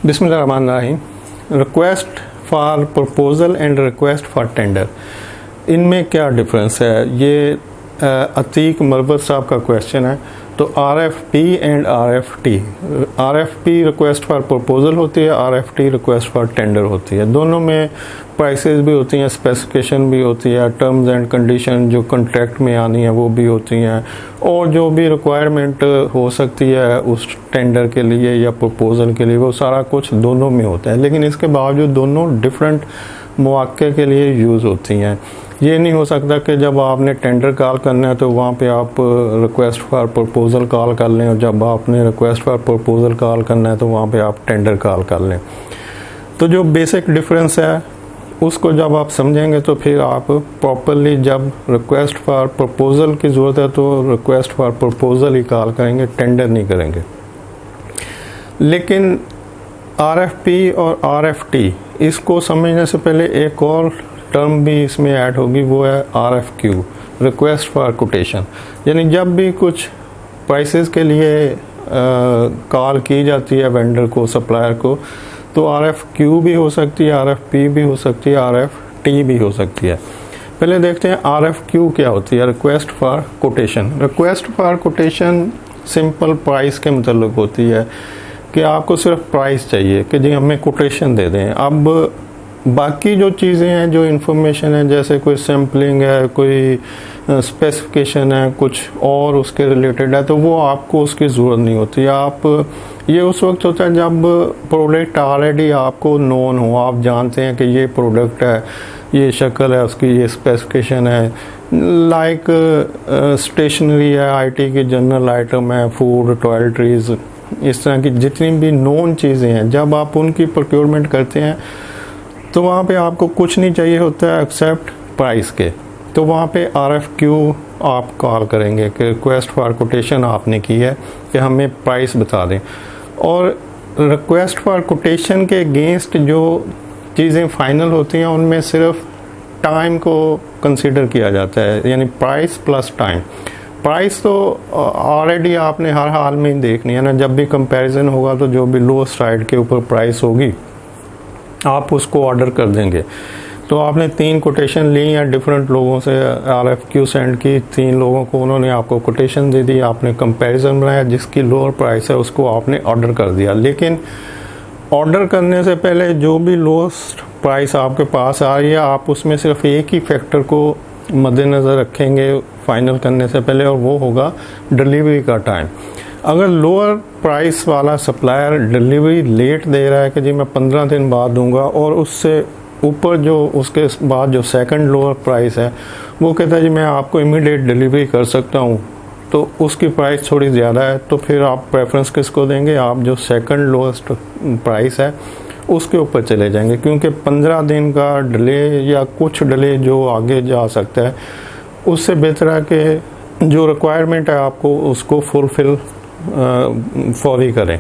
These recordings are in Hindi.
बिस्मिल्लाहिर्रहमानिर्रहीम। Request for proposal and request for tender, इनमें क्या डिफरेंस है? ये अतीक मरबत साहब का क्वेश्चन है। तो RFP and RFT, RFP request for proposal होती है, RFT रिक्वेस्ट फॉर टेंडर होती है। दोनों में प्राइसेस भी होती हैं, स्पेसिफिकेशन भी होती है, टर्म्स एंड कंडीशन जो कॉन्ट्रैक्ट में आनी है वो भी होती हैं, और जो भी रिक्वायरमेंट हो सकती है उस टेंडर के लिए या प्रपोज़ल के लिए, वो सारा कुछ दोनों में होता है। लेकिन इसके बावजूद दोनों डिफरेंट मौके के लिए यूज़ होती हैं। ये नहीं हो सकता कि जब आपने टेंडर कॉल करना है तो वहाँ पे आप रिक्वेस्ट फॉर प्रपोज़ल कॉल कर लें, और जब आपने रिक्वेस्ट फॉर प्रपोज़ल कॉल करना है तो वहाँ पे आप टेंडर कॉल कर लें। तो जो बेसिक डिफरेंस है उसको जब आप समझेंगे तो फिर आप प्रॉपरली जब रिक्वेस्ट फॉर प्रपोज़ल की ज़रूरत है तो request for proposal he call करेंगे, टेंडर नहीं करेंगे। लेकिन RFP और RFT इसको समझने से पहले एक और टर्म भी इसमें ऐड होगी, वो है RFQ, रिक्वेस्ट फॉर कोटेशन। यानी जब भी कुछ प्राइसेस के लिए कॉल की जाती है वेंडर को, सप्लायर को, तो RFQ भी हो सकती है, RFP भी हो सकती है, RFT भी हो सकती है। पहले देखते हैं RFQ क्या होती है, request for quotation. Request for quotation simple price के मतलब होती है कि आपको सिर्फ प्राइस चाहिए कि जी हमें कोटेशन दे दें। अब बाकी जो चीज़ें हैं, जो इन्फॉर्मेशन है, जैसे कोई सैम्पलिंग है, कोई स्पेसिफिकेशन है, कुछ और उसके रिलेटेड है, तो वो आपको उसकी ज़रूरत नहीं होती। आप ये उस वक्त होता है जब प्रोडक्ट ऑलरेडी आपको नोन हो, आप जानते हैं कि ये प्रोडक्ट है, ये शक्ल है उसकी, ये स्पेसिफिकेशन है। लाइक स्टेशनरी है, IT की जनरल आइटम है, फूड, टॉयलेटरीज, इस तरह की जितनी भी नोन चीज़ें हैं, जब आप उनकी प्रोक्योरमेंट करते हैं तो वहाँ पे आपको कुछ नहीं चाहिए होता है एक्सेप्ट प्राइस के। तो वहाँ पे RFQ आप कॉल करेंगे कि रिक्वेस्ट फॉर कोटेशन आपने की है कि हमें प्राइस बता दें। और रिक्वेस्ट फॉर कोटेशन के अगेंस्ट जो चीज़ें फाइनल होती हैं उनमें सिर्फ टाइम को कंसीडर किया जाता है, यानी प्राइस प्लस टाइम। प्राइस तो ऑलरेडी आपने हर हाल में ही देखनी है ना, जब भी कंपैरिजन होगा तो जो भी लोएस्ट साइड के ऊपर प्राइस होगी आप उसको ऑर्डर कर देंगे। तो आपने 3 कोटेशन ली या डिफरेंट लोगों से RFQ सेंड की, 3 लोगों को उन्होंने आपको कोटेशन दे दी, आपने कंपैरिजन बनाया, जिसकी लोअर प्राइस है उसको आपने ऑर्डर कर दिया। लेकिन ऑर्डर करने से पहले जो भी लोएस्ट प्राइस आपके पास आ रही है, आप उसमें सिर्फ एक ही फैक्टर को मद्देनज़र रखेंगे फाइनल करने से पहले, और वो होगा डिलीवरी का टाइम। अगर लोअर प्राइस वाला सप्लायर डिलीवरी लेट दे रहा है कि जी मैं 15 दिन बाद दूंगा, और उससे ऊपर जो उसके बाद जो सेकंड लोअर प्राइस है वो कहता है जी मैं आपको इमीडिएट डिलीवरी कर सकता हूँ, तो उसकी प्राइस थोड़ी ज़्यादा है, तो फिर आप प्रेफरेंस किसको देंगे? आप जो सेकंड लोएस्ट प्राइस है उसके ऊपर चले जाएंगे, क्योंकि 15 दिन का डिले या कुछ डिले जो आगे जा सकता है, उससे बेहतर है कि जो रिक्वायरमेंट है आपको उसको फुलफिल फौरी करें।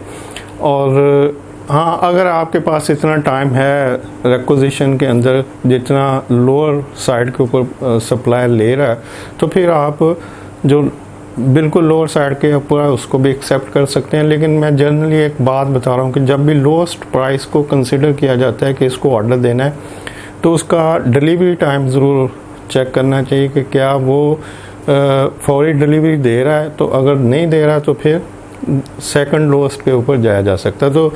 और हाँ, अगर आपके पास इतना टाइम है रिक्विजिशन के अंदर जितना लोअर साइड के ऊपर सप्लायर ले रहा है, तो फिर आप जो बिल्कुल लोअर साइड के ऊपर है उसको भी एक्सेप्ट कर सकते हैं। लेकिन मैं जनरली एक बात बता रहा हूँ कि जब भी लोएस्ट प्राइस को कंसिडर किया जाता है कि इसको ऑर्डर देना है, तो उसका डिलीवरी टाइम ज़रूर चेक करना चाहिए कि क्या वो फौरी डिलीवरी दे रहा है। तो अगर नहीं दे रहा है तो फिर सेकंड लोएस्ट के ऊपर जाया जा सकता है। तो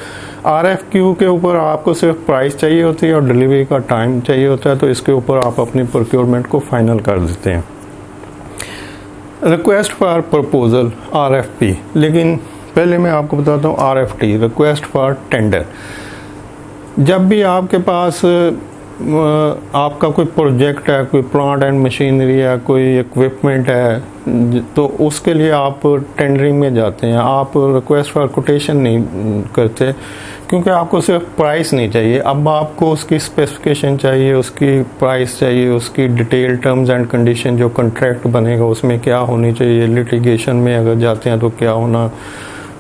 RFQ के ऊपर आपको सिर्फ प्राइस चाहिए होती है और डिलीवरी का टाइम चाहिए होता है, तो इसके ऊपर आप अपनी प्रोक्योरमेंट को फाइनल कर देते हैं। रिक्वेस्ट फॉर प्रपोज़ल RFP, लेकिन पहले मैं आपको बताता हूँ RFT, रिक्वेस्ट फॉर टेंडर। जब भी आपके पास आपका कोई प्रोजेक्ट है, कोई प्लांट एंड मशीनरी है, कोई इक्विपमेंट है, तो उसके लिए आप टेंडरिंग में जाते हैं। आप रिक्वेस्ट फॉर कोटेशन नहीं करते, क्योंकि आपको सिर्फ प्राइस नहीं चाहिए, अब आपको उसकी स्पेसिफिकेशन चाहिए, उसकी प्राइस चाहिए, उसकी डिटेल टर्म्स एंड कंडीशन, जो कॉन्ट्रैक्ट बनेगा उसमें क्या होनी चाहिए, लिटिगेशन में अगर जाते हैं तो क्या होना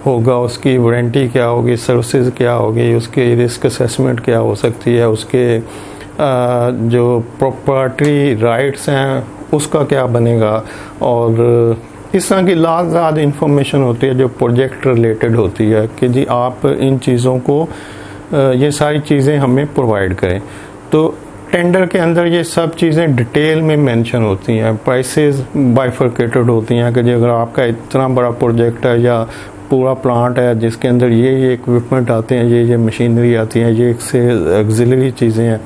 होगा, उसकी वारंटी क्या होगी, सर्विसेज क्या होगी, उसकी रिस्क असेसमेंट क्या हो सकती है, उसके जो प्रॉपर्टी राइट्स हैं उसका क्या बनेगा, और इस तरह की लाज़ाद इंफॉर्मेशन होती है जो प्रोजेक्ट रिलेटेड होती है कि जी आप इन चीज़ों को ये सारी चीज़ें हमें प्रोवाइड करें। तो टेंडर के अंदर ये सब चीज़ें डिटेल में मेंशन होती हैं, प्राइसेस बाइफरकेटेड होती हैं कि जी अगर आपका इतना बड़ा प्रोजेक्ट है या पूरा प्लांट है जिसके अंदर ये इक्विपमेंट आते हैं, ये मशीनरी आती हैं, ये से ऑक्सिलरी चीज़ें हैं,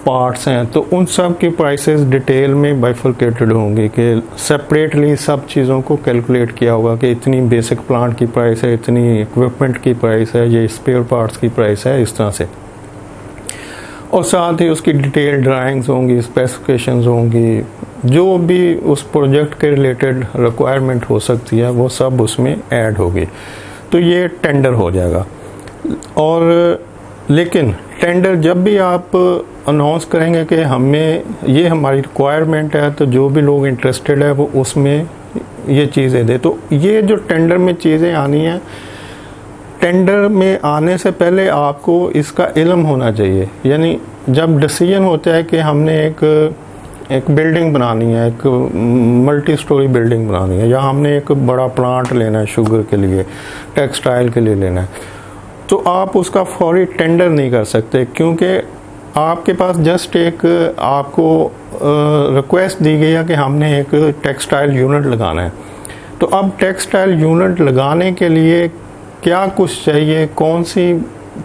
पार्ट्स हैं, तो उन सब की प्राइसेस डिटेल में बाइफरकेटेड होंगी कि सेपरेटली सब चीज़ों को कैलकुलेट किया होगा कि इतनी बेसिक प्लांट की प्राइस है, इतनी इक्विपमेंट की प्राइस है, ये स्पेयर पार्ट्स की प्राइस है, इस तरह से। और साथ ही उसकी डिटेल ड्राइंग्स होंगी, स्पेसिफिकेशंस होंगी, जो भी उस प्रोजेक्ट के रिलेटेड रिक्वायरमेंट हो सकती है वो सब उसमें ऐड होगी। तो ये टेंडर हो जाएगा। और लेकिन टेंडर जब भी आप अनाउंस करेंगे कि हमें ये हमारी रिक्वायरमेंट है, तो जो भी लोग इंटरेस्टेड है वो उसमें ये चीज़ें दे। तो ये जो टेंडर में चीज़ें आनी हैं, टेंडर में आने से पहले आपको इसका इल्म होना चाहिए। यानी जब डिसीजन होता है कि हमने एक बिल्डिंग बनानी है, एक मल्टी स्टोरी बिल्डिंग बनानी है, या हमने एक बड़ा प्लांट लेना है शुगर के लिए, टेक्सटाइल के लिए लेना है, तो आप उसका फौरी टेंडर नहीं कर सकते, क्योंकि आपके पास जस्ट एक आपको रिक्वेस्ट दी गई है कि हमने एक टेक्सटाइल यूनिट लगाना है। तो अब टेक्सटाइल यूनिट लगाने के लिए क्या कुछ चाहिए, कौन सी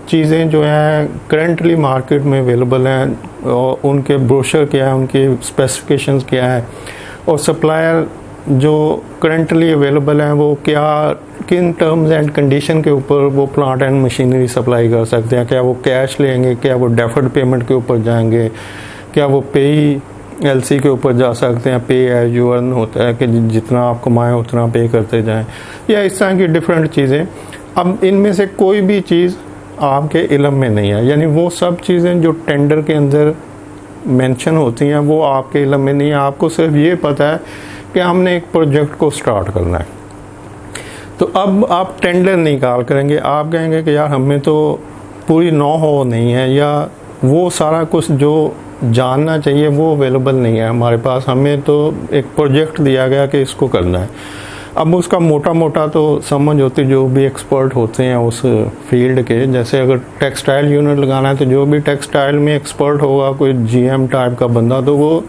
चीज़ें जो हैं करंटली मार्केट में अवेलेबल हैं, और उनके ब्रोशर क्या है, उनकी स्पेसिफिकेशंस क्या है, और सप्लायर जो करंटली अवेलेबल हैं वो क्या किन टर्म्स एंड कंडीशन के ऊपर वो प्लांट एंड मशीनरी सप्लाई कर सकते हैं। क्या वो कैश लेंगे, क्या वो डेफर्ड पेमेंट के ऊपर जाएंगे, क्या वो पेई एलसी के ऊपर जा सकते हैं, पे एज यू अर्न होता है कि जितना आप कमाएं उतना पे करते जाएं, या इस तरह की डिफरेंट चीज़ें। अब इनमें से कोई भी चीज़ आपके इल्म में नहीं है, यानी वो सब चीज़ें जो टेंडर के अंदर मेंशन होती हैं वो आपके इल्म में नहीं है। आपको सिर्फ ये पता है कि हमने एक प्रोजेक्ट को स्टार्ट करना है। तो अब आप टेंडर निकाल करेंगे, आप कहेंगे कि यार हमें तो पूरी नो हो नहीं है, या वो सारा कुछ जो जानना चाहिए वो अवेलेबल नहीं है हमारे पास, हमें तो एक प्रोजेक्ट दिया गया कि इसको करना है। अब उसका मोटा मोटा तो समझ होती जो भी एक्सपर्ट होते हैं उस फील्ड के, जैसे अगर टेक्सटाइल यूनिट लगाना है तो जो भी टेक्सटाइल में एक्सपर्ट होगा, कोई जीएम टाइप का बंदा, तो वो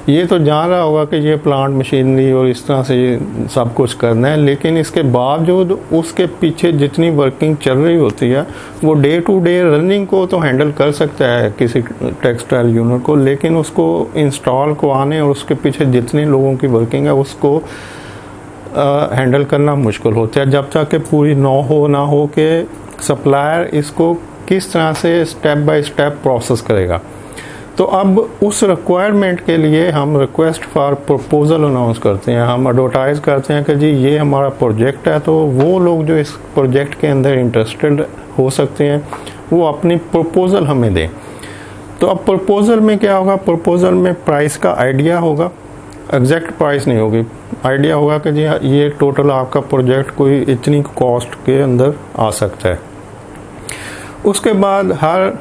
ये तो जान रहा होगा कि ये प्लांट मशीनरी और इस तरह से सब कुछ करना है। लेकिन इसके बावजूद उसके पीछे जितनी वर्किंग चल रही होती है वो डे टू डे रनिंग को तो हैंडल कर सकता है किसी टेक्सटाइल यूनिट को, लेकिन उसको इंस्टॉल को आने और उसके पीछे जितने लोगों की वर्किंग है उसको हैंडल करना मुश्किल होता है, जब तक कि पूरी ना हो कि सप्लायर इसको किस तरह से स्टेप बाय स्टेप प्रोसेस करेगा। तो अब उस रिक्वायरमेंट के लिए हम रिक्वेस्ट फॉर प्रपोजल अनाउंस करते हैं, हम एडवर्टाइज करते हैं कि जी ये हमारा प्रोजेक्ट है, तो वो लोग जो इस प्रोजेक्ट के अंदर इंटरेस्टेड हो सकते हैं वो अपनी प्रपोजल हमें दें। तो अब प्रपोजल में क्या होगा, प्रपोजल में प्राइस का आइडिया होगा, एग्जैक्ट प्राइस नहीं होगी, आइडिया होगा कि जी ये टोटल आपका प्रोजेक्ट कोई इतनी कॉस्ट के अंदर आ सकता है। उसके बाद हर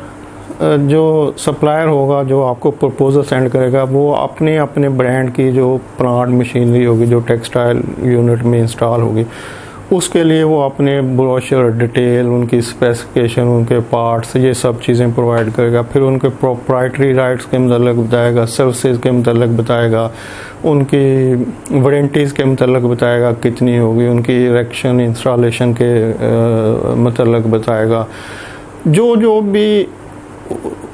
जो सप्लायर होगा जो आपको प्रपोजल सेंड करेगा वो अपने अपने ब्रांड की जो प्लांट मशीनरी होगी जो टेक्सटाइल यूनिट में इंस्टॉल होगी उसके लिए वो अपने ब्रोशर डिटेल, उनकी स्पेसिफिकेशन, उनके पार्ट्स, ये सब चीज़ें प्रोवाइड करेगा। फिर उनके प्रोप्राइटरी राइट्स के मतलब बताएगा, सर्विसेज के मतलब बताएगा, उनकी वारंटीज़ के मतलब बताएगा कितनी होगी, उनकी इरेक्शन इंस्टॉलेशन के मतलब बताएगा, जो भी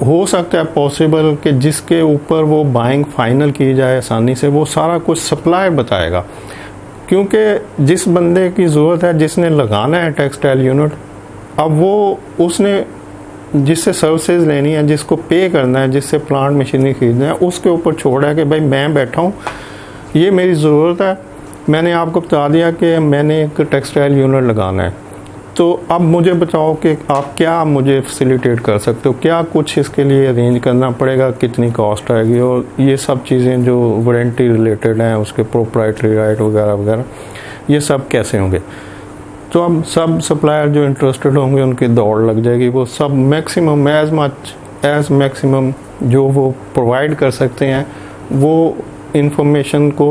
हो सकता है पॉसिबल कि जिसके ऊपर वो बाइंग फाइनल की जाए आसानी से, वो सारा कुछ सप्लायर बताएगा। क्योंकि जिस बंदे की ज़रूरत है, जिसने लगाना है टेक्सटाइल यूनिट, अब वो उसने जिससे सर्विसेज लेनी है, जिसको पे करना है, जिससे प्लांट मशीनरी खरीदना है, उसके ऊपर छोड़ा है कि भाई मैं बैठा हूँ, ये मेरी ज़रूरत है, मैंने आपको बता दिया कि मैंने एक टेक्सटाइल यूनिट लगाना है, तो अब मुझे बताओ कि आप क्या मुझे फैसिलिटेट कर सकते हो, क्या कुछ इसके लिए अरेंज करना पड़ेगा, कितनी कॉस्ट आएगी, और ये सब चीज़ें जो वारंटी रिलेटेड हैं, उसके प्रोप्राइटरी राइट वगैरह वगैरह, ये सब कैसे होंगे। तो अब सब सप्लायर जो इंटरेस्टेड होंगे उनकी दौड़ लग जाएगी, वो सब मैक्सिमम एज मैक्सिमम जो वो प्रोवाइड कर सकते हैं वो इंफॉर्मेशन को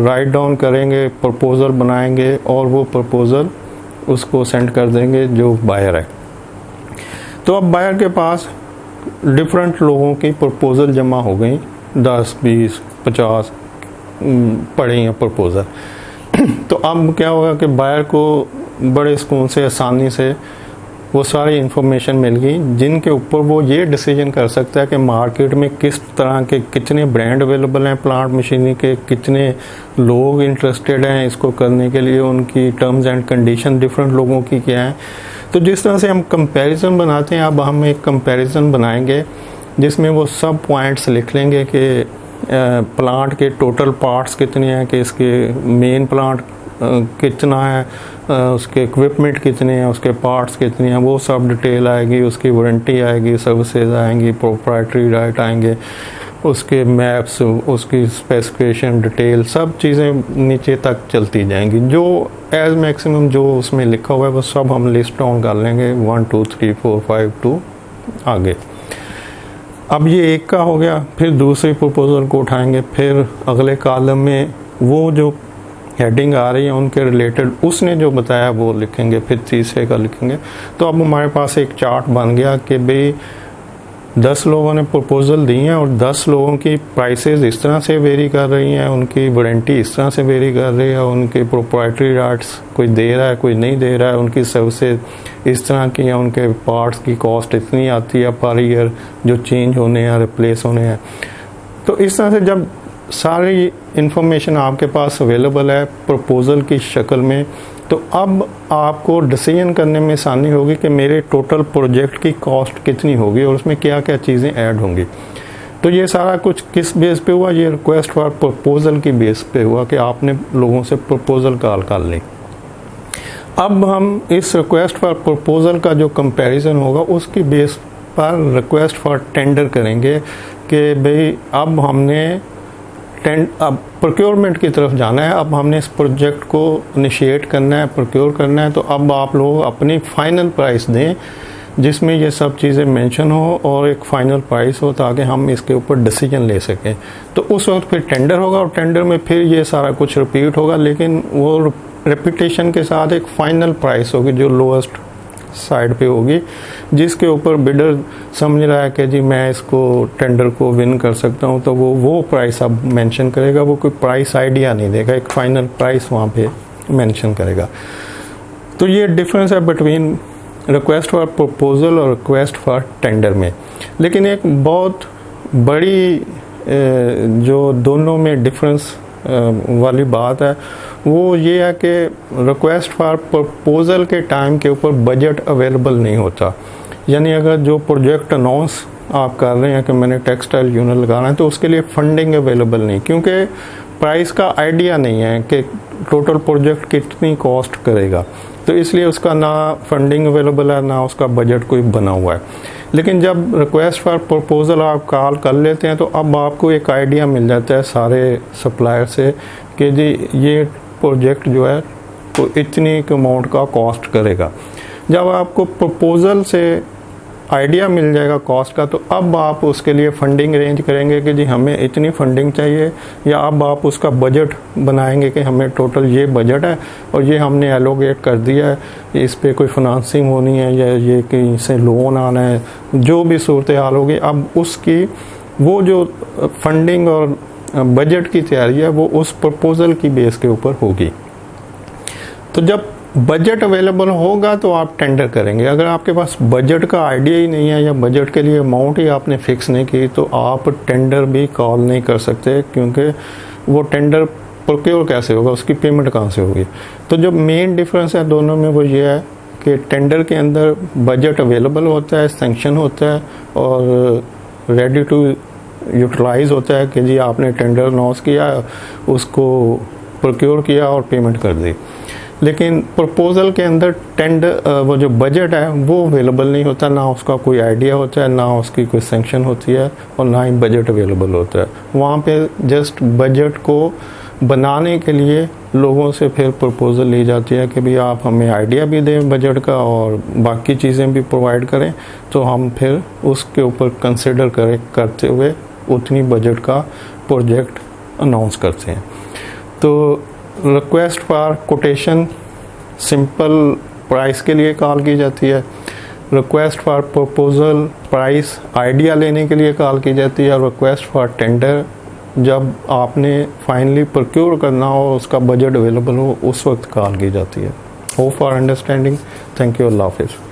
राइट डाउन करेंगे, प्रपोज़ल बनाएंगे और वो प्रपोज़ल उसको सेंड कर देंगे जो बायर है। तो अब बायर के पास डिफरेंट लोगों की प्रपोज़ल जमा हो गई, 10, 20, 50 पड़े हैं प्रपोज़ल। तो अब क्या होगा कि बायर को बड़े सुकून से, आसानी से वो सारी इन्फॉर्मेशन मिल गई, जिनके ऊपर वो ये डिसीजन कर सकता है कि मार्केट में किस तरह के कितने ब्रांड अवेलेबल हैं प्लांट मशीनरी के, कितने लोग इंटरेस्टेड हैं इसको करने के लिए, उनकी टर्म्स एंड कंडीशन डिफरेंट लोगों की क्या है। तो जिस तरह से हम कंपैरिजन बनाते हैं, अब हम एक कंपैरिजन बनाएंगे जिसमें वो सब पॉइंट्स लिख लेंगे कि प्लांट के टोटल पार्ट्स कितने हैं, कि इसके मेन प्लांट कितना है, उसके इक्विपमेंट कितने हैं, उसके पार्ट्स कितने हैं, वो सब डिटेल आएगी, उसकी वारंटी आएगी, सर्विसेज आएंगी, प्रोप्राइटरी राइट आएंगे, उसके मैप्स, उसकी स्पेसिफिकेशन डिटेल, सब चीज़ें नीचे तक चलती जाएंगी। जो एज मैक्सिमम जो उसमें लिखा हुआ है वो सब हम लिस्ट डाउन कर लेंगे, 1 2 3 4 5 2 आगे। अब ये एक का हो गया, फिर दूसरी प्रपोजल को उठाएंगे, फिर अगले कॉलम में वो जो हेडिंग आ रही है उनके रिलेटेड उसने जो बताया वो लिखेंगे, फिर तीसरे का लिखेंगे। तो अब हमारे पास एक चार्ट बन गया कि भाई 10 लोगों ने प्रपोजल दी हैं और 10 लोगों की प्राइसेस इस तरह से वेरी कर रही हैं, उनकी वारंटी इस तरह से वेरी कर रही है, उनके प्रोप्राइटरी राइट्स कोई दे रहा है कोई नहीं दे रहा है, उनकी सर्विसेज इस तरह की हैं, उनके पार्ट्स की कॉस्ट इतनी आती है पर ईयर जो चेंज होने हैं, रिप्लेस होने हैं। तो इस तरह से जब सारी इन्फॉर्मेशन आपके पास अवेलेबल है प्रपोजल की शक्ल में, तो अब आपको डिसीजन करने में आसानी होगी कि मेरे टोटल प्रोजेक्ट की कॉस्ट कितनी होगी और उसमें क्या क्या चीज़ें ऐड होंगी। तो ये सारा कुछ किस बेस पे हुआ, ये रिक्वेस्ट फॉर प्रपोजल की बेस पे हुआ कि आपने लोगों से प्रपोजल कॉल कर ली। अब हम इस रिक्वेस्ट फॉर प्रपोजल का जो कंपैरिजन होगा उसकी बेस पर रिक्वेस्ट फॉर टेंडर करेंगे कि भाई अब हमने अब प्रोक्योरमेंट की तरफ जाना है, अब हमने इस प्रोजेक्ट को इनिशिएट करना है, प्रोक्योर करना है। तो अब आप लोग अपनी फाइनल प्राइस दें जिसमें ये सब चीज़ें मेंशन हो और एक फाइनल प्राइस हो ताकि हम इसके ऊपर डिसीजन ले सकें। तो उस वक्त फिर टेंडर होगा और टेंडर में फिर ये सारा कुछ रिपीट होगा, लेकिन वो रिपीटेशन के साथ एक फाइनल प्राइस होगी जो लोएस्ट साइड पे होगी, जिसके ऊपर बिडर समझ रहा है कि जी मैं इसको टेंडर को विन कर सकता हूँ, तो वो प्राइस अब मेंशन करेगा। वो कोई प्राइस आइडिया नहीं देगा, एक फाइनल प्राइस वहाँ पे मेंशन करेगा। तो ये डिफरेंस है बिटवीन रिक्वेस्ट फॉर प्रपोजल और रिक्वेस्ट फॉर टेंडर में। लेकिन एक बहुत बड़ी जो दोनों में डिफरेंस वाली बात है वो ये है कि रिक्वेस्ट फॉर प्रपोजल के टाइम के ऊपर बजट अवेलेबल नहीं होता। यानी अगर जो प्रोजेक्ट अनाउंस आप कर रहे हैं कि मैंने टेक्सटाइल यूनिट लगाना है, तो उसके लिए फंडिंग अवेलेबल नहीं, क्योंकि प्राइस का आइडिया नहीं है कि टोटल प्रोजेक्ट कितनी कॉस्ट करेगा, तो इसलिए उसका ना फंडिंग अवेलेबल है ना उसका बजट कोई बना हुआ है। लेकिन जब रिक्वेस्ट फॉर प्रपोजल आप कॉल कर लेते हैं तो अब आपको एक आइडिया मिल जाता है सारे सप्लायर से कि जी ये प्रोजेक्ट जो है तो इतनी अमाउंट का कॉस्ट करेगा। जब आपको प्रपोजल से आइडिया मिल जाएगा कॉस्ट का, तो अब आप उसके लिए फंडिंग अरेंज करेंगे कि जी हमें इतनी फंडिंग चाहिए, या अब आप उसका बजट बनाएंगे कि हमें टोटल ये बजट है और ये हमने एलोकेट कर दिया है, इस पे कोई फाइनेंसिंग होनी है या ये कहीं से लोन आना है, जो भी सूरत हाल होगी, अब उसकी वो जो फंडिंग और बजट की तैयारी है वो उस प्रपोजल की बेस के ऊपर होगी। तो जब बजट अवेलेबल होगा तो आप टेंडर करेंगे। अगर आपके पास बजट का आइडिया ही नहीं है या बजट के लिए अमाउंट ही आपने फिक्स नहीं की, तो आप टेंडर भी कॉल नहीं कर सकते, क्योंकि वो टेंडर प्रोक्योर कैसे होगा, उसकी पेमेंट कहाँ से होगी। तो जो मेन डिफरेंस है दोनों में वो ये है कि टेंडर के अंदर बजट अवेलेबल होता है, सैंक्शन होता है और रेडी टू यूटिलाइज होता है कि जी आपने टेंडर अनाउंस किया, उसको प्रोक्योर किया और पेमेंट कर दी। लेकिन प्रपोजल के अंदर टेंडर वो जो बजट है वो अवेलेबल नहीं होता, ना उसका कोई आइडिया होता है, ना उसकी कोई सैंक्शन होती है और ना ही बजट अवेलेबल होता है। वहाँ पे जस्ट बजट को बनाने के लिए लोगों से फिर प्रपोजल ली जाती है कि भाई आप हमें आइडिया भी दें बजट का और बाकी चीज़ें भी प्रोवाइड करें, तो हम फिर उसके ऊपर कंसिडर करते हुए उतनी बजट का प्रोजेक्ट अनाउंस करते हैं। तो request for quotation simple price के लिए कॉल की जाती है। Request for proposal price idea लेने के लिए कॉल की जाती है, और रिक्वेस्ट फॉर टेंडर जब आपने फाइनली प्रोक्योर करना हो, उसका बजट अवेलेबल हो, उस वक्त कॉल की जाती है। Hope for understanding. Thank you. अल्लाह हाफिज़।